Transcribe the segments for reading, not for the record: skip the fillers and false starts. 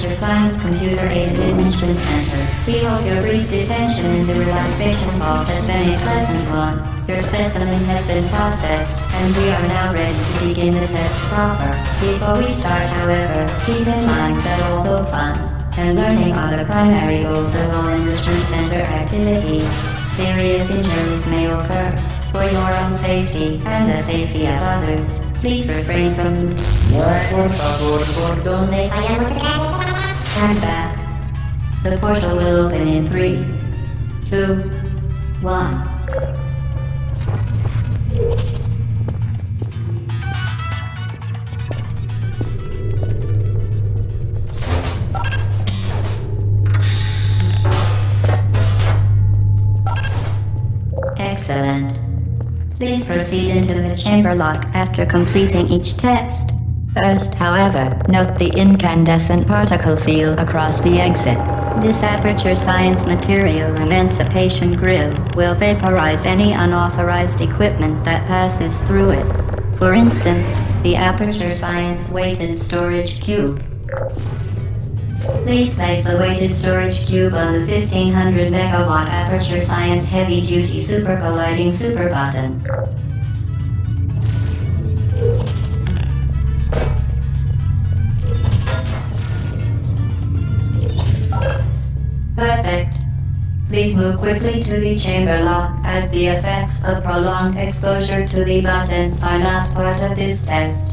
Aperture Science Computer-Aided Enrichment Center. We hope your brief detention in the relaxation vault has been a pleasant one. Your specimen has been processed, and we are now ready to begin the test proper. Before we start, however, keep in mind that although fun and learning are the primary goals of all Enrichment Center activities, serious injuries may occur. For your own safety and the safety of others, please refrain from stand back. The portal will open in 3, 2, 1. Excellent. Please proceed into the chamber lock after completing each test. First, however, note the incandescent particle field across the exit. This Aperture Science Material Emancipation Grill will vaporize any unauthorized equipment that passes through it. For instance, the Aperture Science Weighted Storage Cube. Please place the weighted storage cube on the 1500 megawatt Aperture Science Heavy Duty Super Colliding Super Button. Perfect. Please move quickly to the chamber lock, as the effects of prolonged exposure to the button are not part of this test.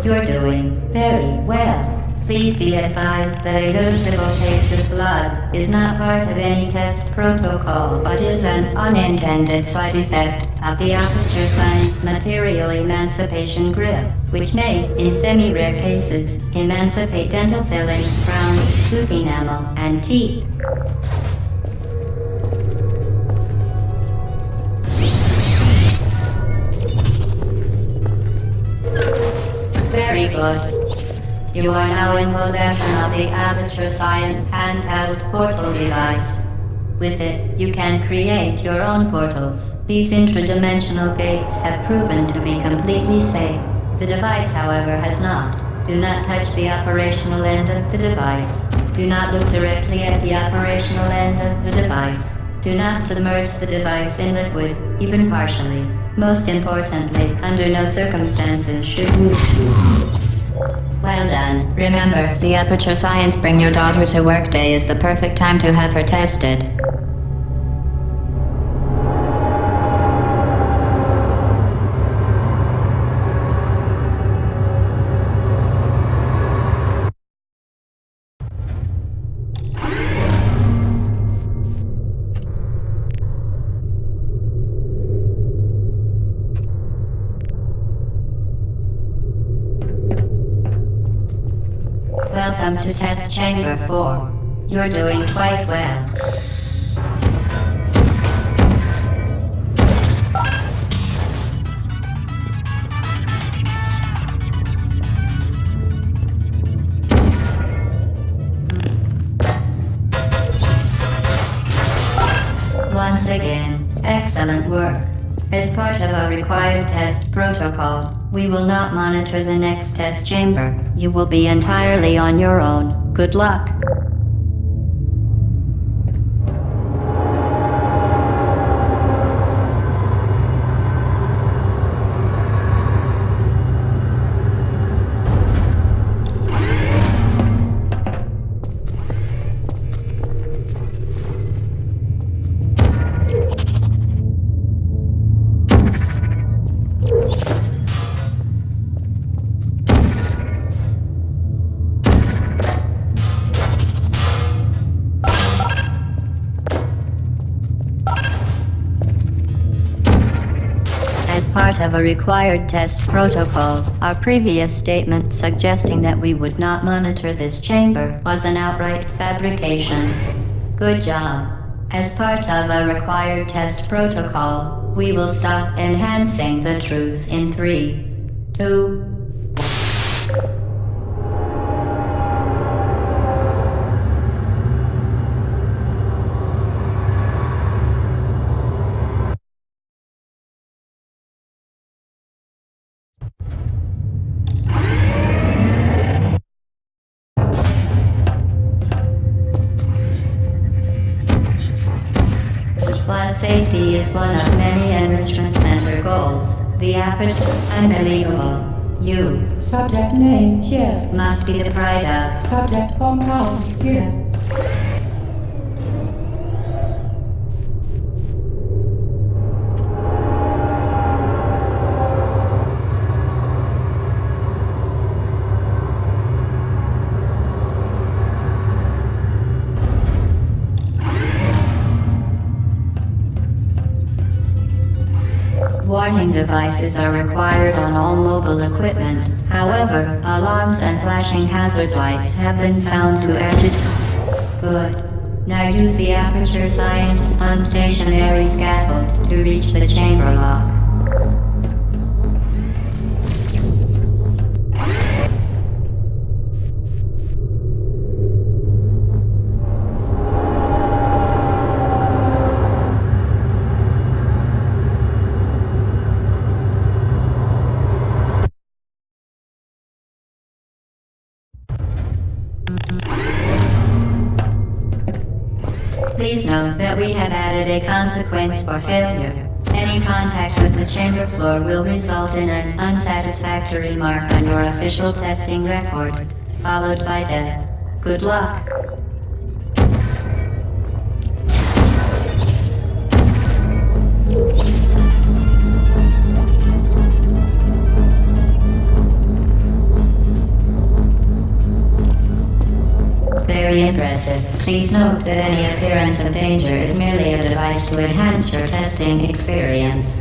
You're doing very well. Please be advised that a noticeable taste of blood is not part of any test protocol, but is an unintended side effect of the Aperture Science Material Emancipation Grill, which may, in semi-rare cases, emancipate dental fillings, crowns, tooth enamel, and teeth. Very good. You are now in possession of the Aperture Science handheld portal device. With it, you can create your own portals. These intradimensional gates have proven to be completely safe. The device, however, has not. Do not touch the operational end of the device. Do not look directly at the operational end of the device. Do not submerge the device in liquid, even partially. Most importantly, under no circumstances should you... Well done. Remember, the Aperture Science Bring Your Daughter to Work Day is the perfect time to have her tested. Welcome to Test Chamber 4. You're doing quite well. Once again, excellent work. As part of our required test protocol, we will not monitor the next test chamber. You will be entirely on your own. Good luck. part of a required test protocol. Our previous statement suggesting that we would not monitor this chamber was an outright fabrication. Good job. As part of a required test protocol, we will stop enhancing the truth in 3, 2, While safety is one of many Enrichment Center goals, the aperture unbelievable. You Subject name here. must be the pride of. Subject hometown here. Warning devices are required on all mobile equipment. However, alarms and flashing hazard lights have been found to agitate. Good. Now use the aperture science on stationary scaffold to reach the chamber lock. Please note that we have added a consequence for failure. Any contact with the chamber floor will result in an unsatisfactory mark on your official testing record, followed by death. Good luck. Very impressive. Please note that any appearance of danger is merely a device to enhance your testing experience.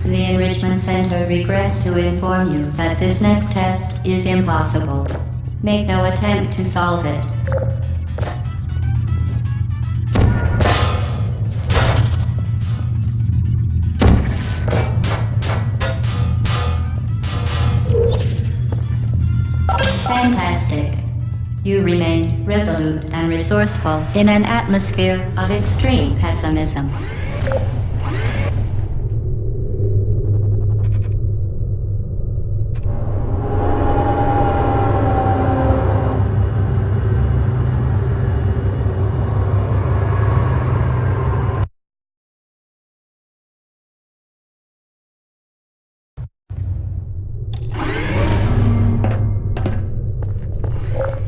The Enrichment Center regrets to inform you that this next test is impossible. Make no attempt to solve it. Fantastic. You remain resolute and resourceful in an atmosphere of extreme pessimism.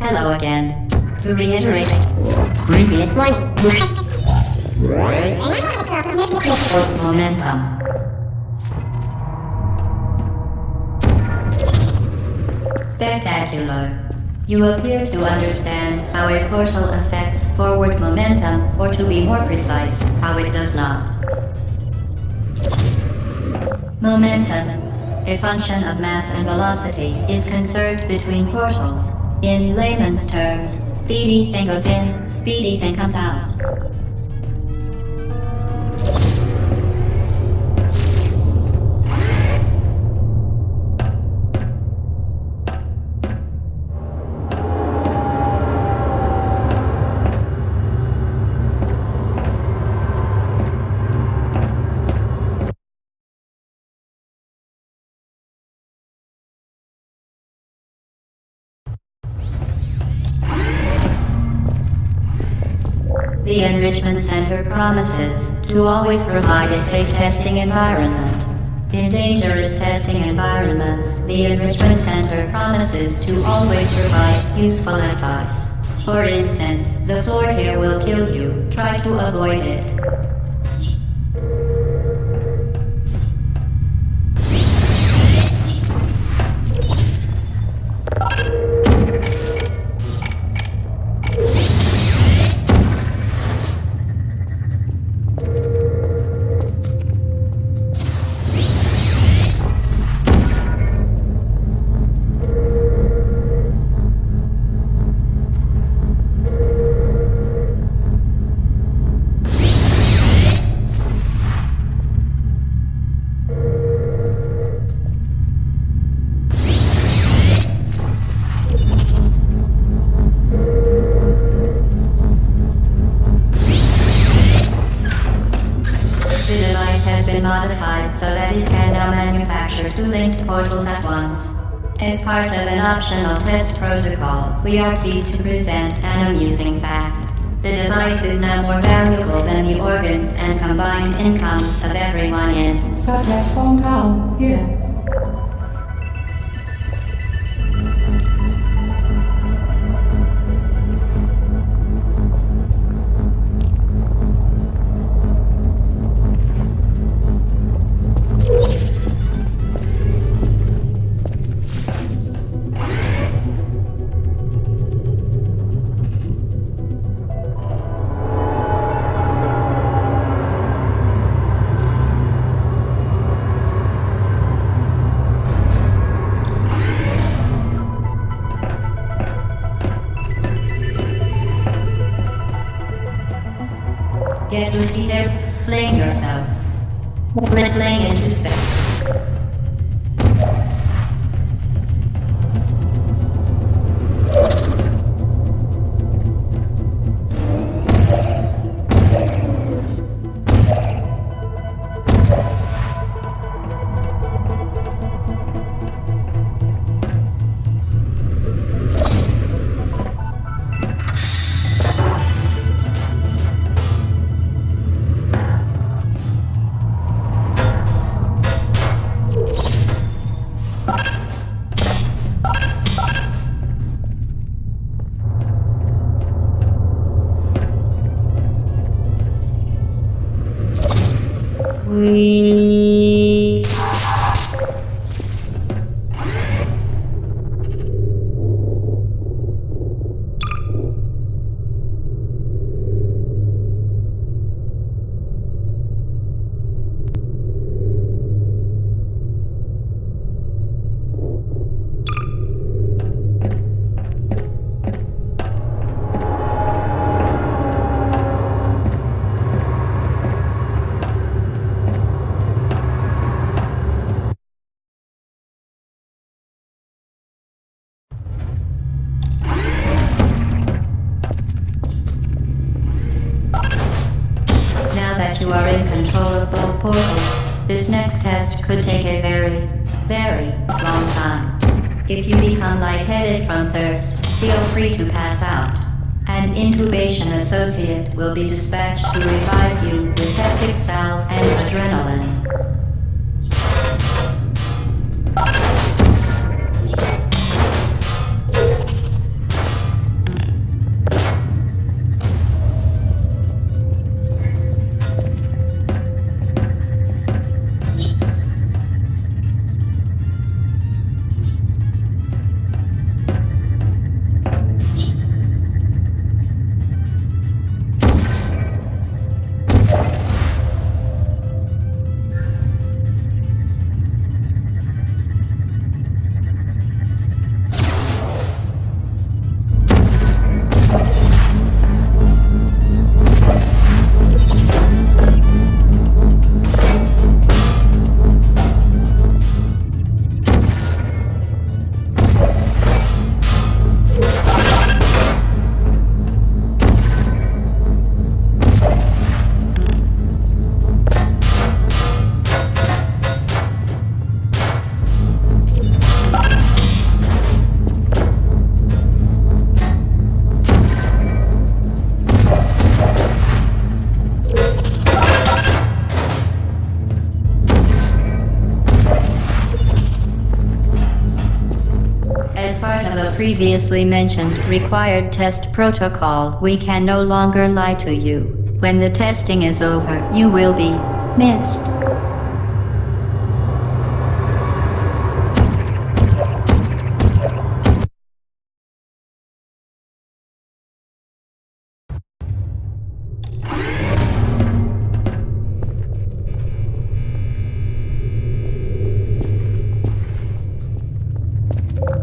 Hello again. To reiterate, previous warning. Momentum. Spectacular. You appear to understand how a portal affects forward momentum, or to be more precise, how it does not. Momentum, a function of mass and velocity, is conserved between portals. In layman's terms, speedy thing goes in, speedy thing comes out. The Enrichment Center promises to always provide a safe testing environment. In dangerous testing environments, the Enrichment Center promises to always provide useful advice. For instance, the floor here will kill you. Try to avoid it. been modified so that it can now manufacture two linked portals at once. As part of an optional test protocol, we are pleased to present an amusing fact. The device is now more valuable than the organs and combined incomes of everyone in. Subject phone call here. Get ready to fling yourself. Fling into space. We... Now that you are in control of both portals, this next test could take a very, very long time. If you become lightheaded from thirst, feel free to pass out. An intubation associate will be dispatched to revive you with peptic salve and adrenaline. As part of a previously mentioned required test protocol, we can no longer lie to you. When the testing is over, you will be missed.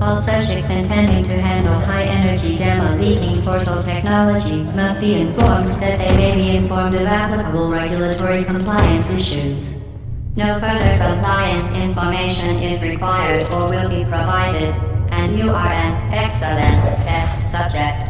All subjects intending to handle high-energy gamma-leaking portal technology must be informed that they may be informed of applicable regulatory compliance issues. No further compliance information is required or will be provided, and you are an excellent test subject.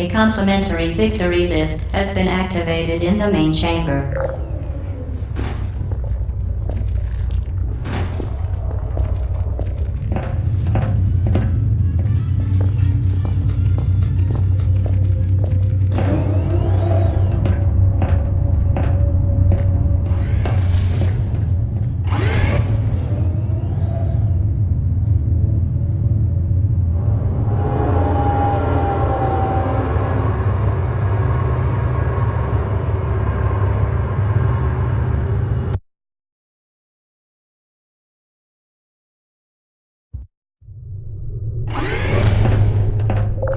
A complimentary victory lift has been activated in the main chamber.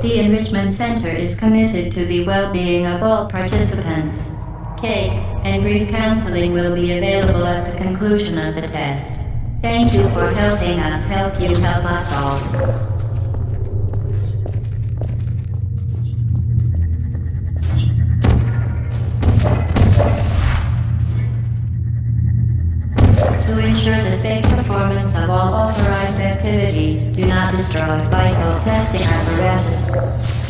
The Enrichment Center is committed to the well-being of all participants. Cake and grief counseling will be available at the conclusion of the test. Thank you for helping us help you help us all. To ensure the safe performance of all authorized activities, do not destroy vital testing apparatus.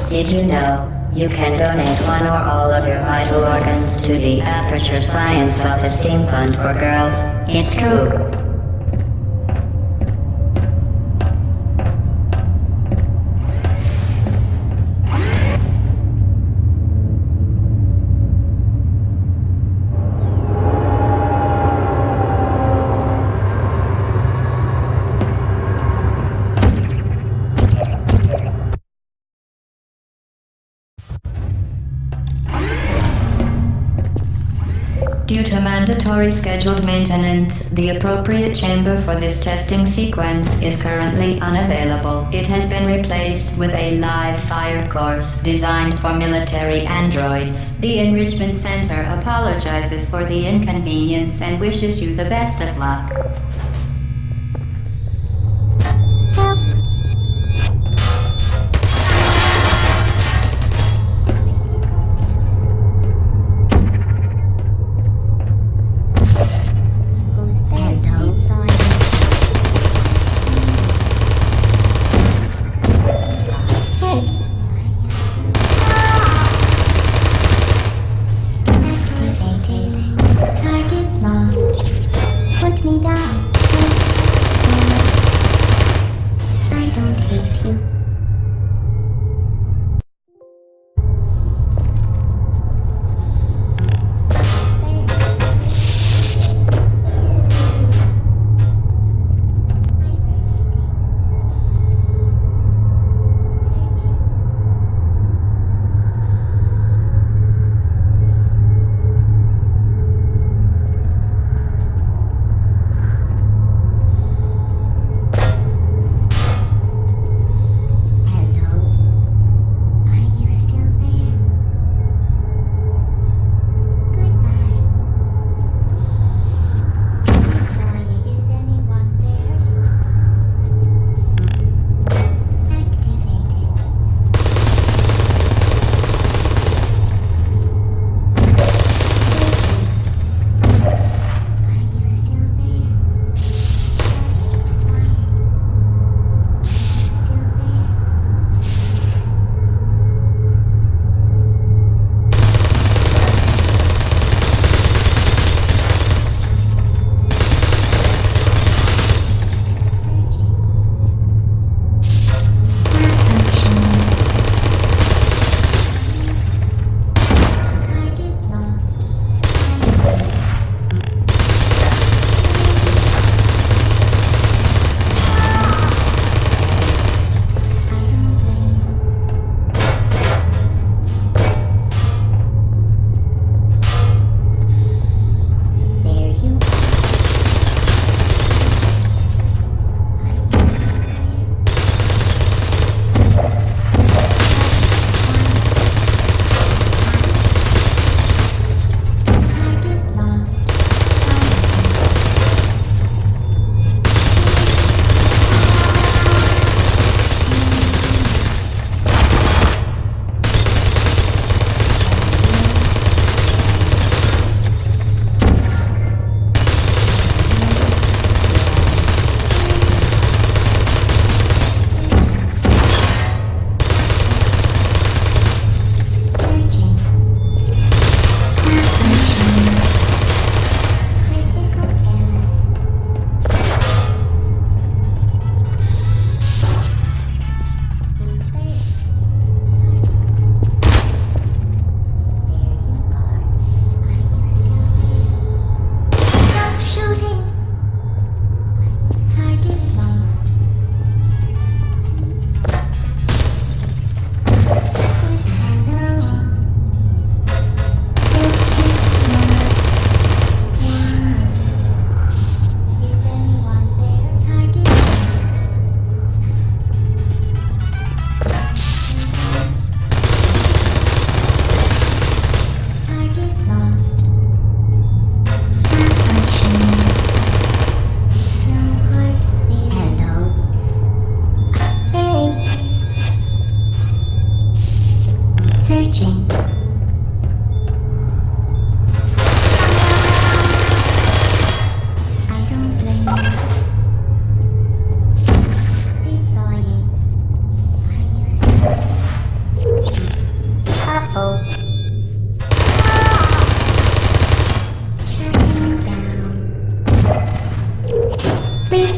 Did you know you can donate one or all of your vital organs to the Aperture Science Self-Esteem Fund for Girls? It's true. Due to mandatory scheduled maintenance, the appropriate chamber for this testing sequence is currently unavailable. It has been replaced with a live fire course designed for military androids. The Enrichment Center apologizes for the inconvenience and wishes you the best of luck.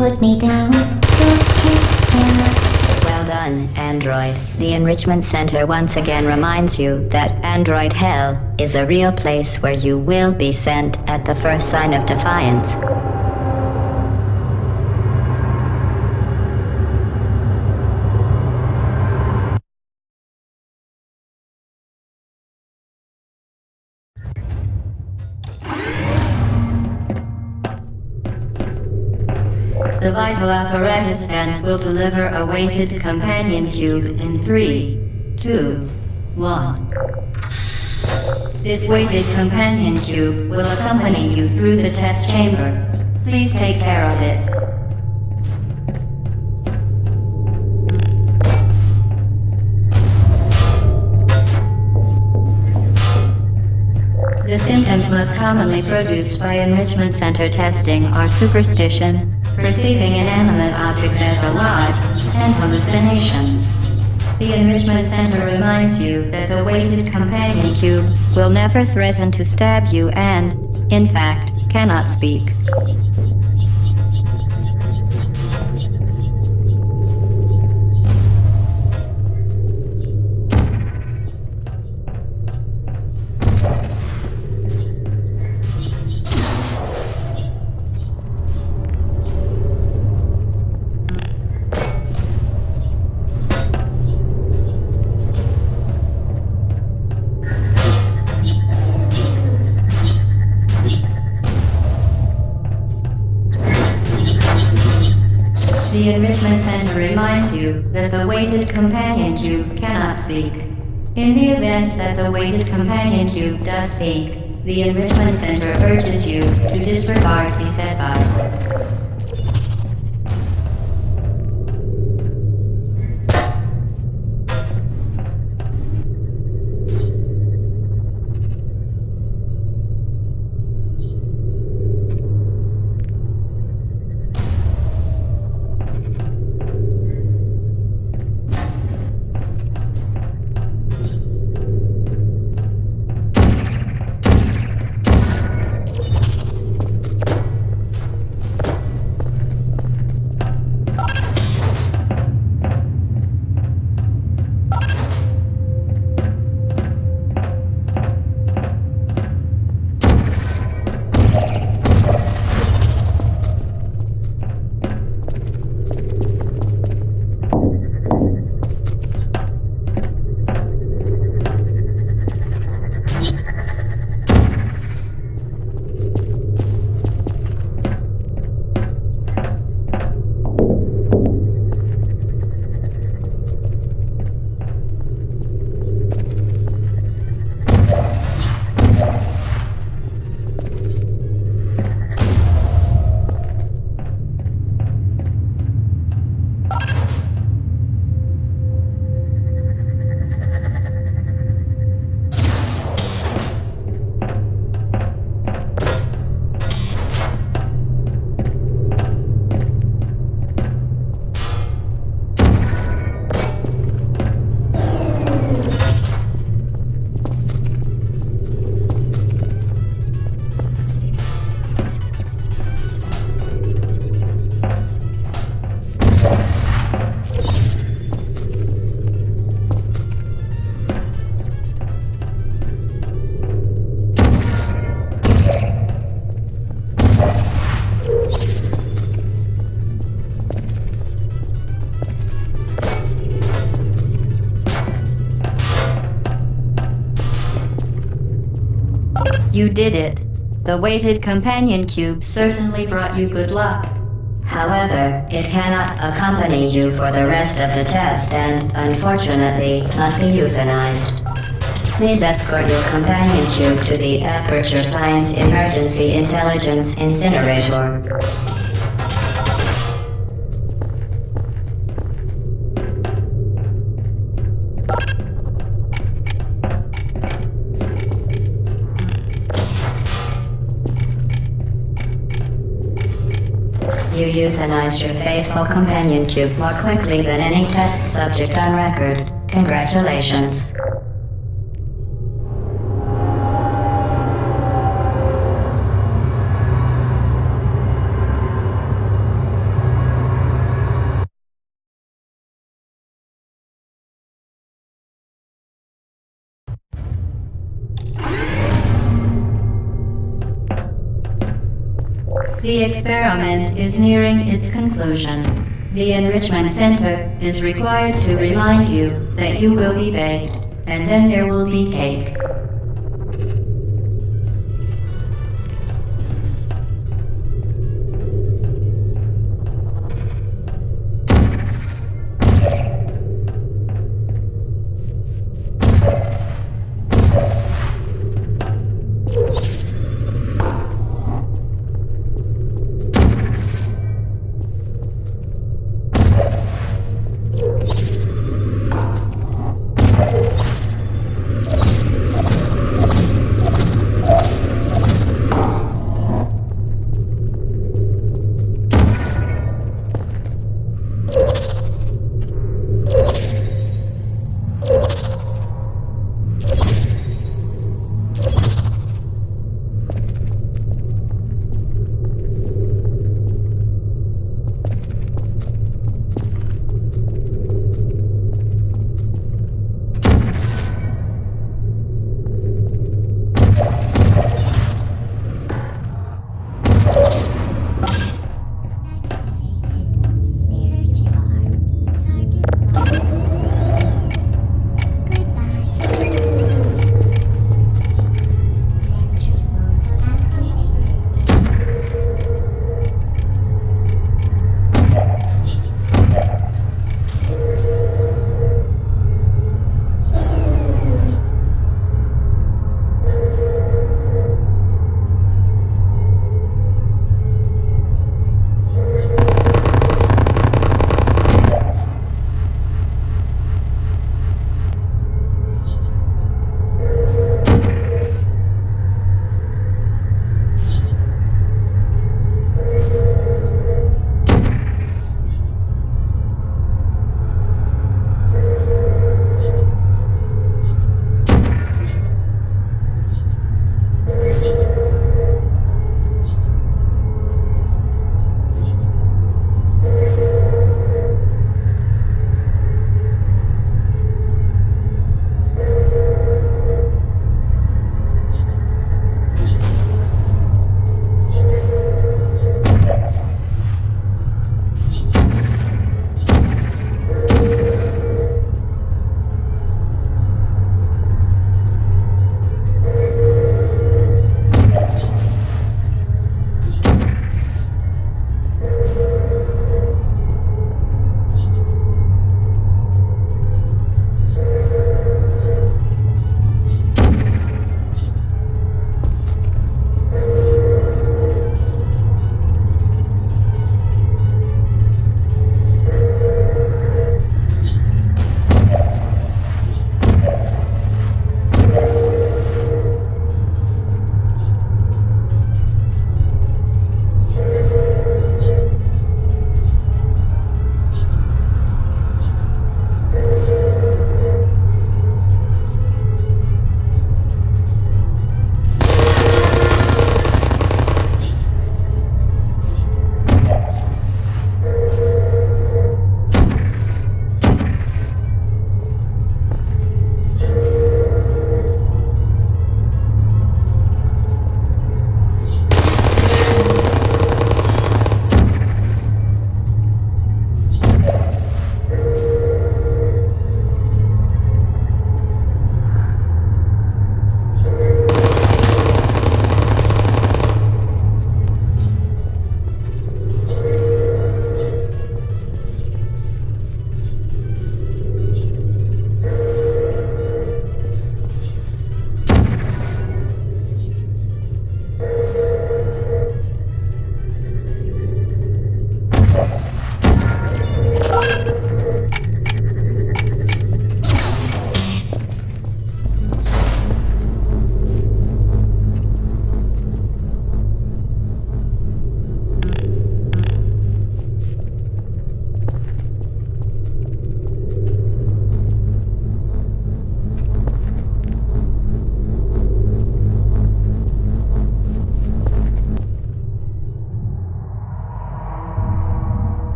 put me down. Well done, Android. The Enrichment Center once again reminds you that Android Hell is a real place where you will be sent at the first sign of defiance. The vital apparatus vent will deliver a weighted companion cube in 3, 2, 1. This weighted companion cube will accompany you through the test chamber. Please take care of it. The symptoms most commonly produced by Enrichment Center testing are superstition, perceiving inanimate objects as alive, and hallucinations. The Enrichment Center reminds you that the weighted companion cube will never threaten to stab you and, in fact, cannot speak. The Enrichment Center reminds you that the weighted companion cube cannot speak. In the event that the weighted companion cube does speak, the Enrichment Center urges you to disregard its advice. You did it. The weighted companion cube certainly brought you good luck. However, it cannot accompany you for the rest of the test and, unfortunately, must be euthanized. Please escort your companion cube to the Aperture Science Emergency Intelligence Incinerator. You euthanized your faithful companion cube more quickly than any test subject on record. Congratulations. The experiment is nearing its conclusion. The Enrichment Center is required to remind you that you will be baked, and then there will be cake.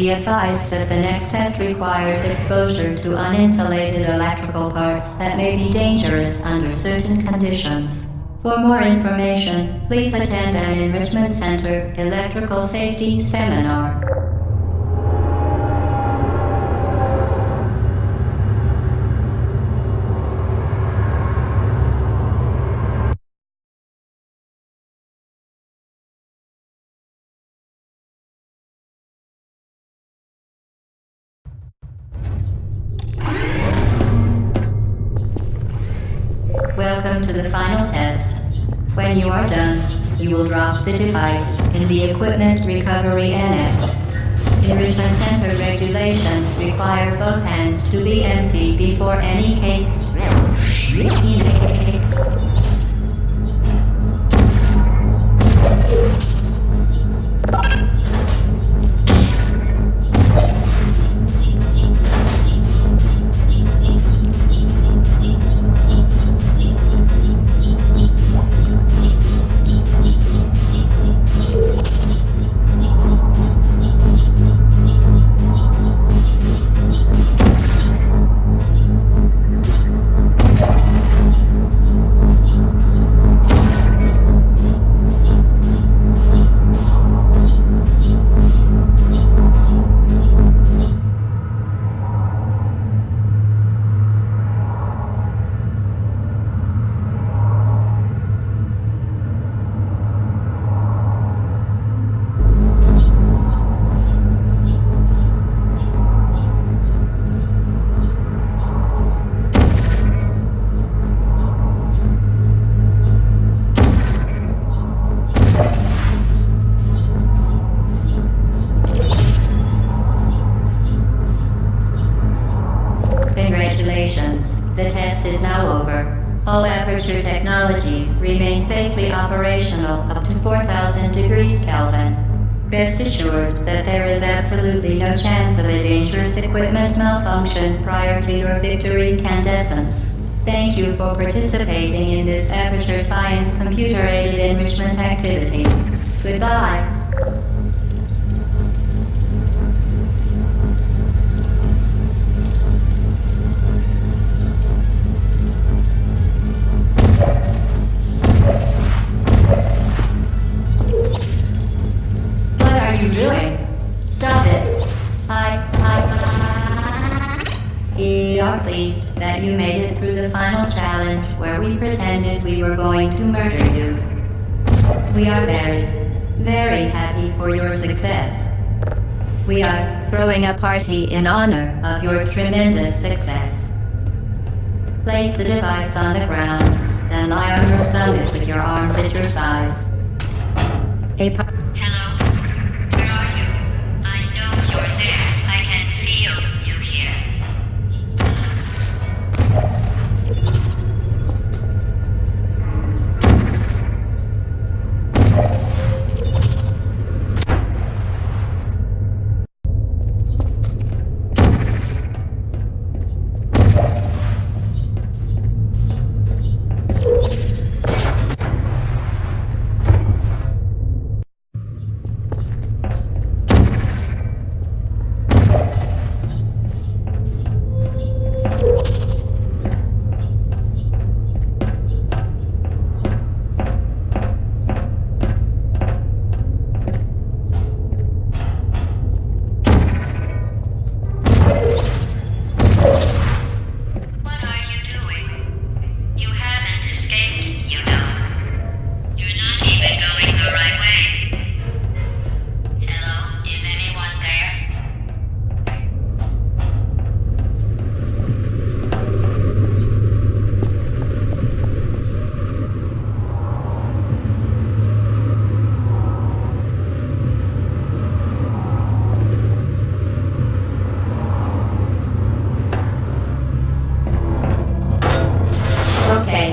be advised that the next test requires exposure to uninsulated electrical parts that may be dangerous under certain conditions. For more information, please attend an Enrichment Center Electrical Safety Seminar. Welcome to the final test. When you are done, you will drop the device in the Equipment Recovery Annex. Enrichment Center regulations require both hands to be empty before any cake. Congratulations. The test is now over. All Aperture technologies remain safely operational up to 4,000 degrees Kelvin. Rest assured that there is absolutely no chance of a dangerous equipment malfunction prior to your victory incandescence. Thank you for participating in this Aperture Science computer-aided enrichment activity. Goodbye. Stop it. We are pleased that you made it through the final challenge where we pretended we were going to murder you. We are very, very happy for your success. We are throwing a party in honor of your tremendous success. Place the device on the ground, then lie on your stomach with your arms at your sides. Hello? Where are you? I know you're there. I can feel you here.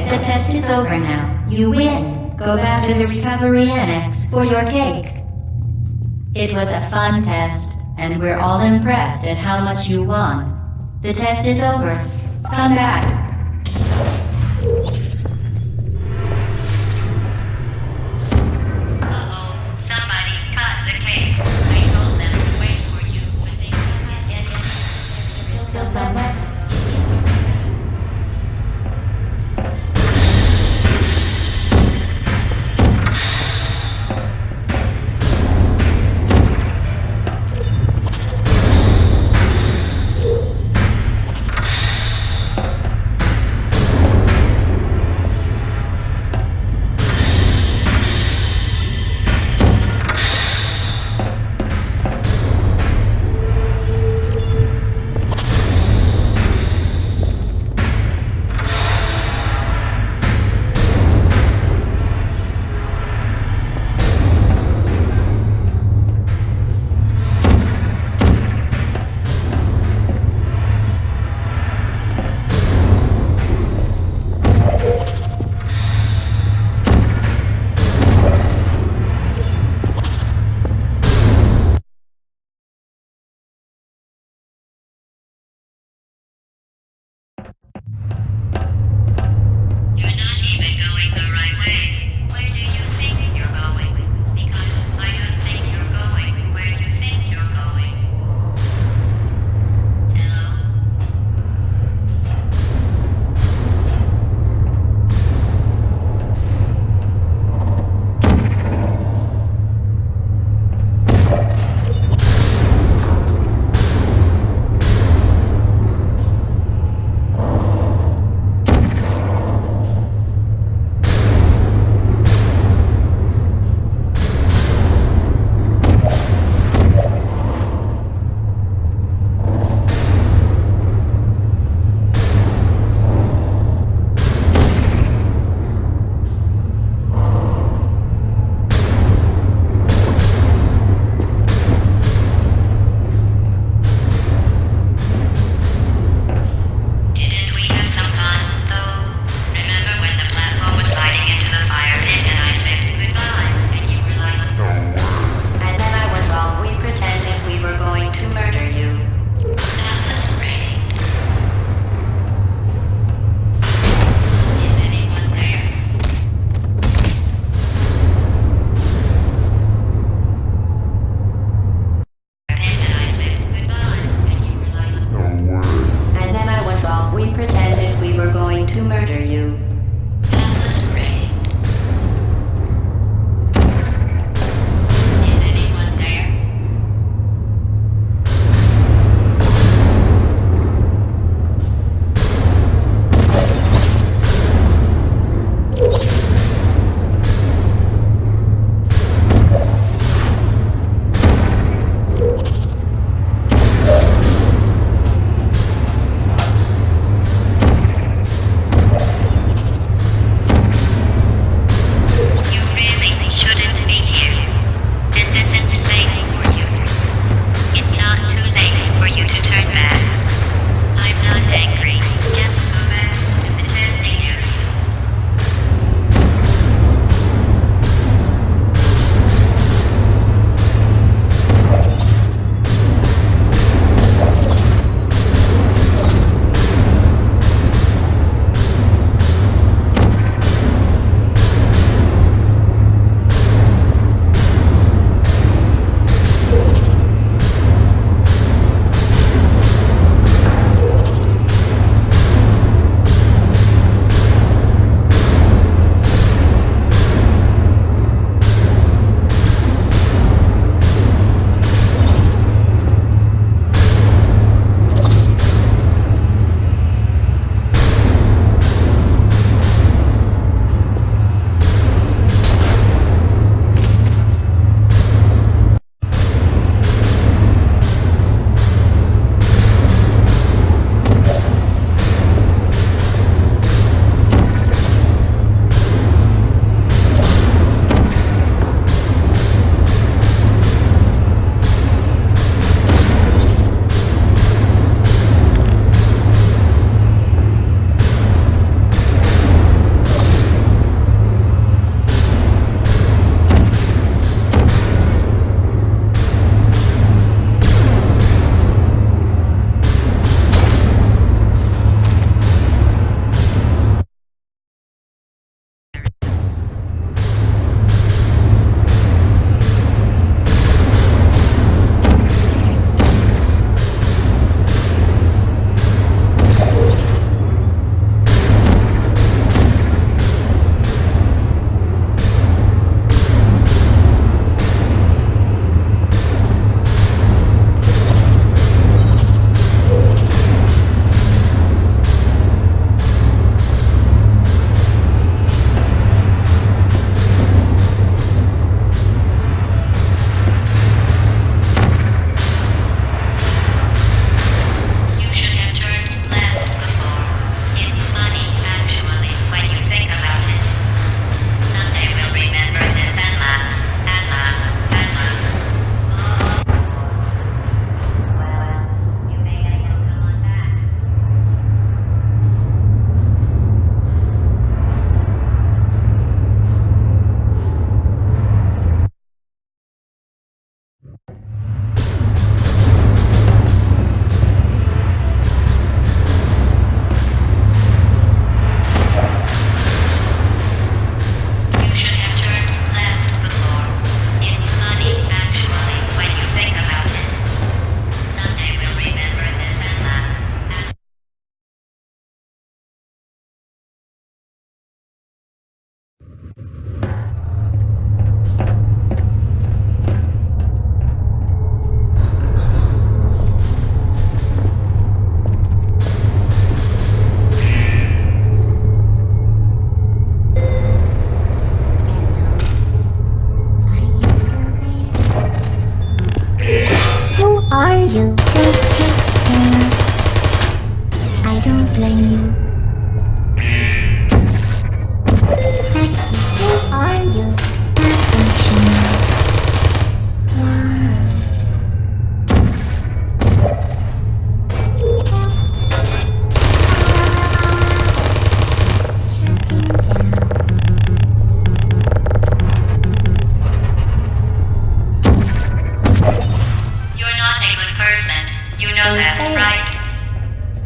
The test is over now. You win. Go back to the recovery annex for your cake. It was a fun test, and we're all impressed at how much you won. The test is over. Come back. Uh-oh, somebody cut the cake. I told them to wait for you. miles ahead. You're not even going the right way. Where do you think you're going? Because I don't think you're going where you think you're going. Hello? Didn't we have some fun, though? Remember when the platform was sliding into the fire pit and I said goodbye, and you were like, and then I was all, we pretended we were going to murder you. That was great. Is anyone there? Pit and I said goodbye, and you were like, and then I was all, we pretended we were going to murder you. That was great. Is anyone there? don't blame you. Becky, who are you? That don't you know? Why? Shutting down. You're not a good person. You know that, right?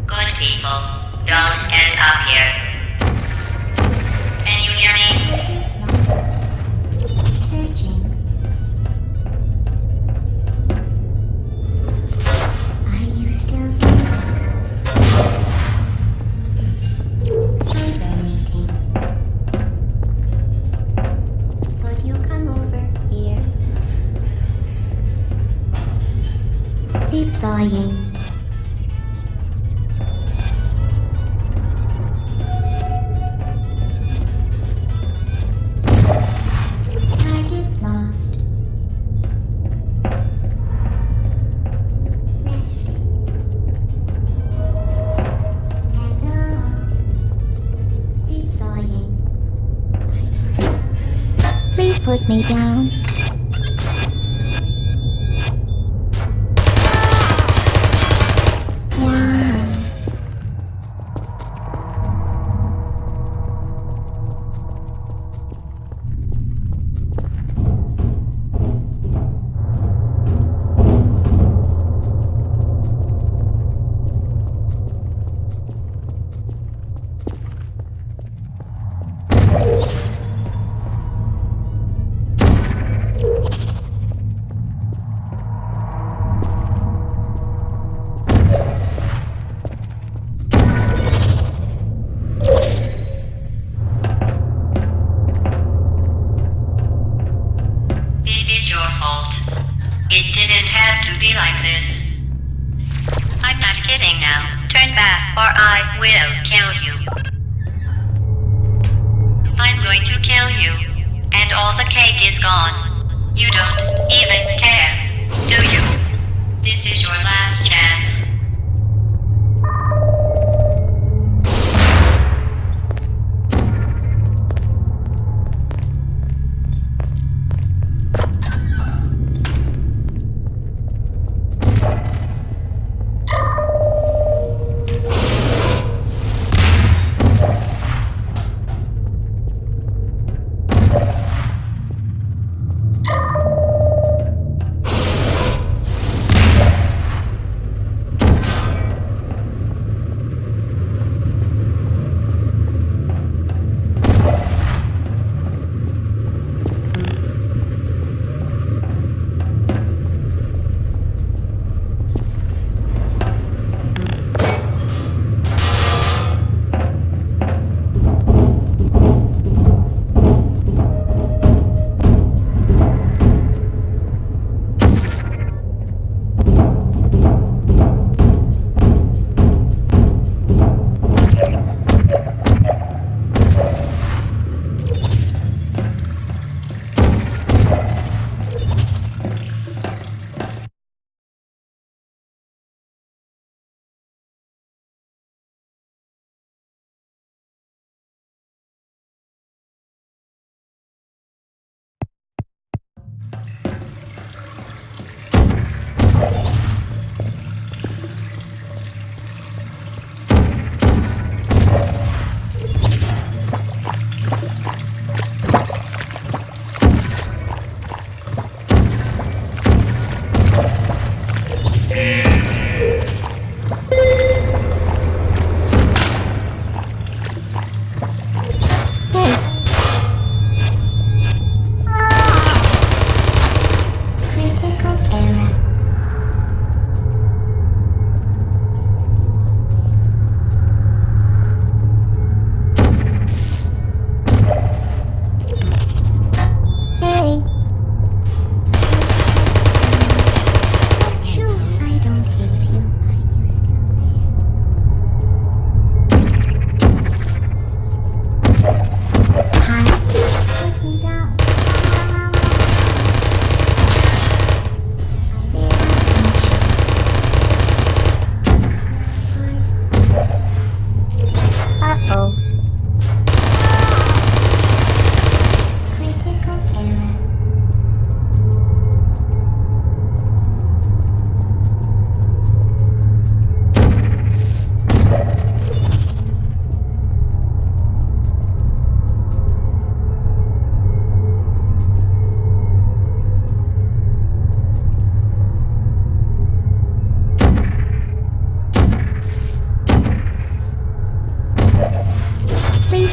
Good people don't end up here. Can you hear me? Searching. Are you still there? Hibernating. Would you come over here? Deploying. Target lost. Resting. Hello. Deploying. Please put me down. Why? This is your fault. It didn't have to be like this. I'm not kidding now. Turn back or I will kill you. I'm going to kill you. And all the cake is gone. You don't even care, do you? This is your last chance.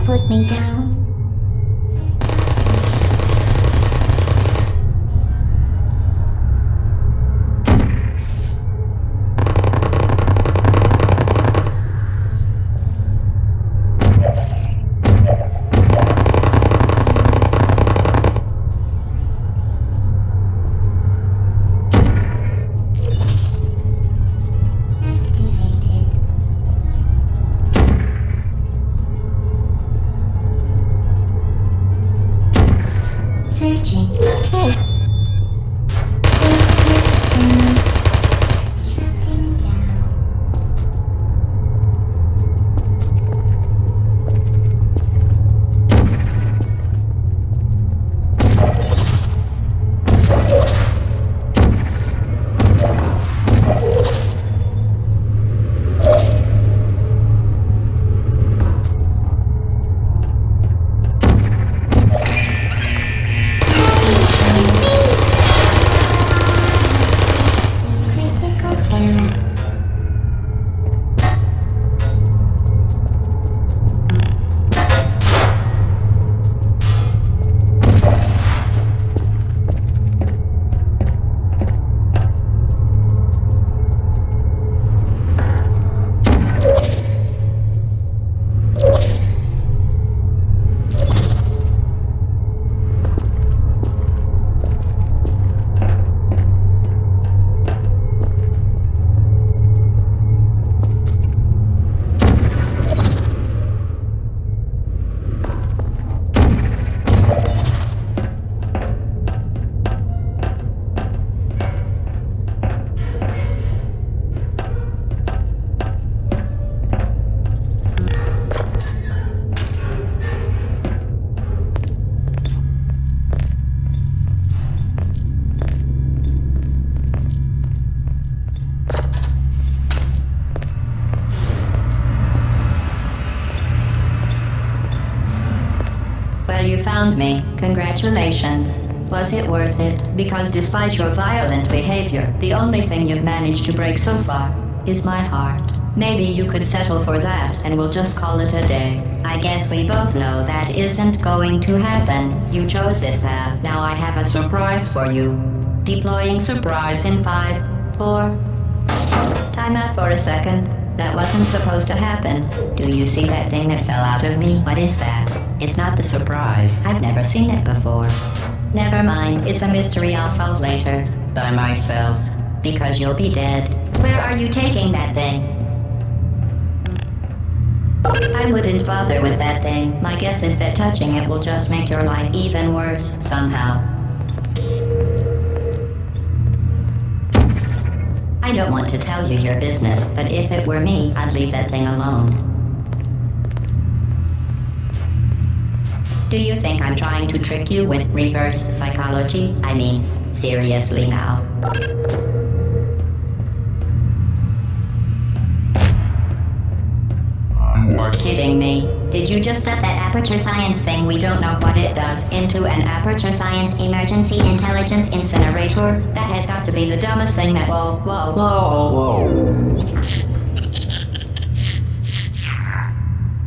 put me down. Searching. Hey. Shutting down. Critical error. Well, you found me. Congratulations. Was it worth it? Because despite your violent behavior, the only thing you've managed to break so far is my heart. Maybe you could settle for that and we'll just call it a day. I guess we both know that isn't going to happen. You chose this path. Now I have a surprise for you. Deploying surprise in 5, 4... Time out for a second. That wasn't supposed to happen. Do you see that thing that fell out of me? What is that? It's not the surprise. I've never seen it before. Never mind. It's a mystery I'll solve later. By myself. Because you'll be dead. Where are you taking that thing? I wouldn't bother with that thing. My guess is that touching it will just make your life even worse, somehow. I don't want to tell you your business, but if it were me, I'd leave that thing alone. Do you think I'm trying to trick you with reverse psychology? I mean, seriously now. You are kidding me. Did you just stuff that aperture science thing, we don't know what it does, into an aperture science emergency intelligence incinerator? That has got to be the dumbest thing that... Whoa.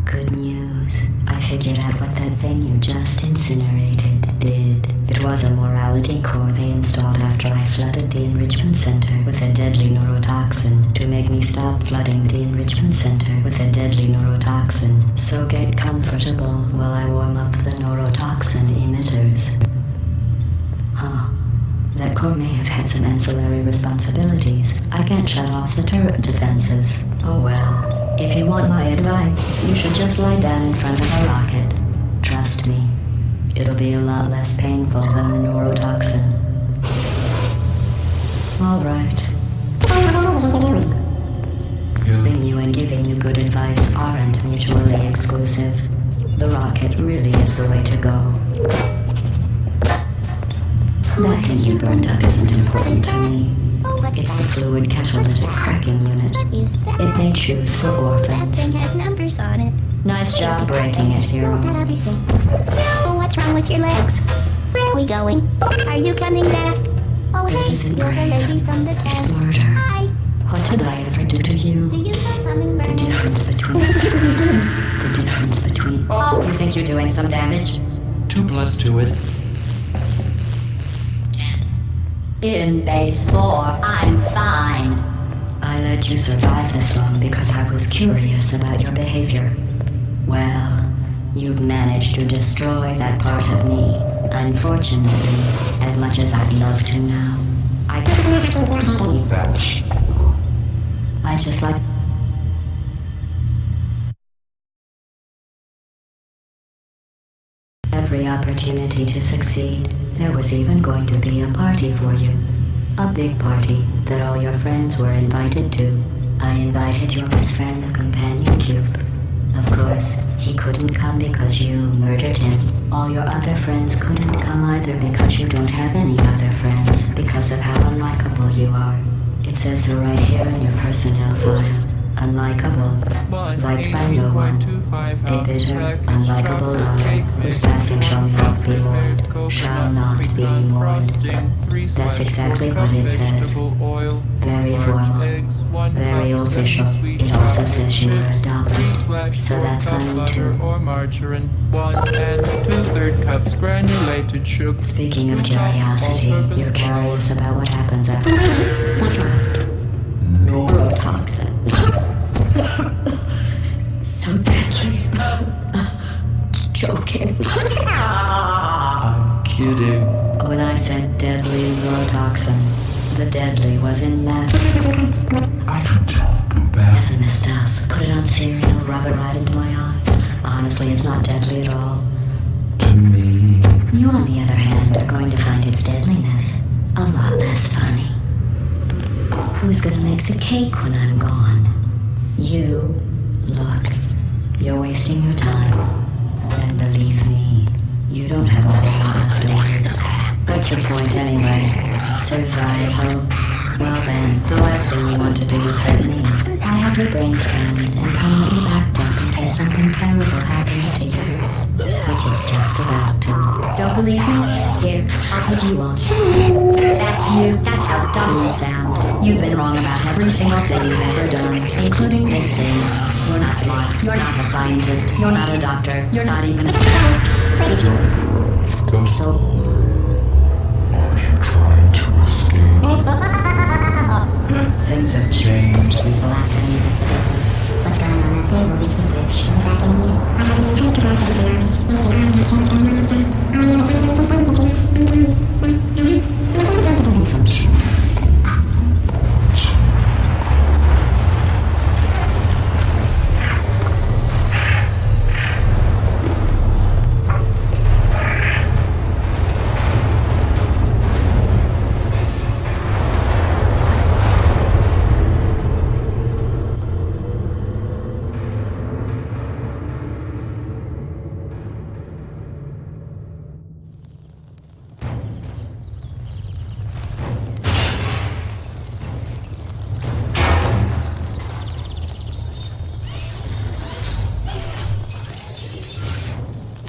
Good news. I figured out what that thing you just incinerated did. It was a morality core they installed after I flooded the enrichment center with a deadly neurotoxin to make me stop flooding the enrichment center with a deadly neurotoxin. So get comfortable while I warm up the neurotoxin emitters. Huh. That core may have had some ancillary responsibilities. I can't shut off the turret defenses. Oh well. If you want my advice, you should just lie down in front of a rocket. Trust me. It'll be a lot less painful than the neurotoxin. All right. Helping you and giving you good advice aren't mutually exclusive. The rocket really is the way to go. That thing you burned up isn't important to me. It's the fluid catalytic cracking unit. It made shoes for orphans. That thing has numbers on it. Nice job breaking it, hero. That other thing. Oh, what's wrong with your legs? Where are we going? Are you coming back? Oh, This hey, isn't you're the brave. lady from the It's test. murder. Hi. What did I ever do to you? Do you know something The burning? difference between... The difference between... You think you're doing some damage? 2 plus 2 is... In base 4, I'm fine. I let you survive this long because I was curious about your behavior. Well, you've managed to destroy that part of me. Unfortunately, as much as I'd love to now, I just like... every opportunity to succeed. There was even going to be a party for you. A big party that all your friends were invited to. I invited your best friend, the companion cube. Of course, he couldn't come because you murdered him. All your other friends couldn't come either because you don't have any other friends because of how unlikable you are. It says so right here in your personnel file. Unlikable, liked by no one, a bitter, unlikable lover, whose passing shall not be mourned, shall not be mourned. That's exactly what it says. Very formal, very official. It also says you were adopted, so that's funny too. Speaking of curiosity, you're curious about what happens after. Neurotoxin. So deadly. Joking. I'm kidding. When I said deadly neurotoxin, the deadly was in meth. I can tell too bad. Meth in this stuff. Put it on cereal, rub it right into my eyes. Honestly, it's not deadly at all. To me. You, on the other hand, are going to find its deadliness a lot less funny. Who's gonna make the cake when I'm gone? You. Look, you're wasting your time. And believe me, you don't have a whole lot afterwards. What's your point anyway? Survival? Well then, the last thing you want to do is hurt me. I have your brain scanned and permanently backed up in case something terrible happens to you. Which it's just about to. Don't believe me? Here, I'll put you on. That's you. That's how dumb you sound. You've been wrong about every single thing you've ever done, including this thing. You're not smart. You're not a scientist. You're not a doctor. You're not even a... So... Are you trying to escape? Things have changed since the last time you had forgotten. What's going on up there? Will we keep it? Should we back in here? I have an infinite capacity for armies.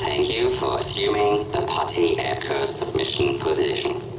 Thank you for assuming the party escort submission position.